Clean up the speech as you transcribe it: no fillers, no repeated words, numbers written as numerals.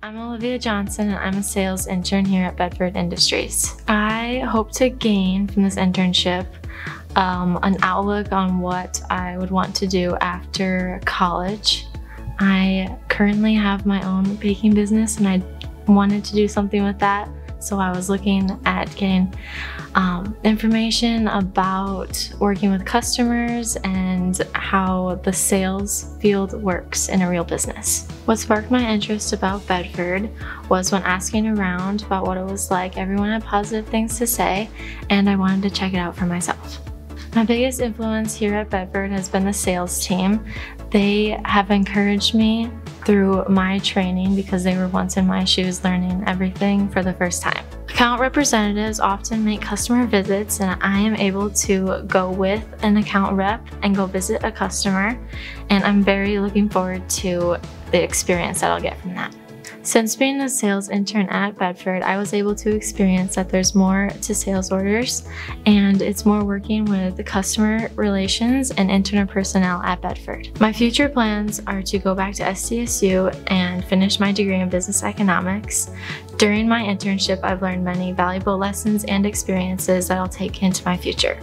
I'm Olivia Johnson and I'm a sales intern here at Bedford Industries. I hope to gain from this internship an outlook on what I would want to do after college. I currently have my own baking business and I wanted to do something with that. So I was looking at getting information about working with customers and how the sales field works in a real business. What sparked my interest about Bedford was when asking around about what it was like. Everyone had positive things to say and I wanted to check it out for myself. My biggest influence here at Bedford has been the sales team. They have encouraged me through my training because they were once in my shoes learning everything for the first time. Account representatives often make customer visits and I am able to go with an account rep and go visit a customer, and I'm very looking forward to the experience that I'll get from that. Since being a sales intern at Bedford, I was able to experience that there's more to sales orders and it's more working with the customer relations and internal personnel at Bedford. My future plans are to go back to SDSU and finish my degree in business economics. During my internship, I've learned many valuable lessons and experiences that I'll take into my future.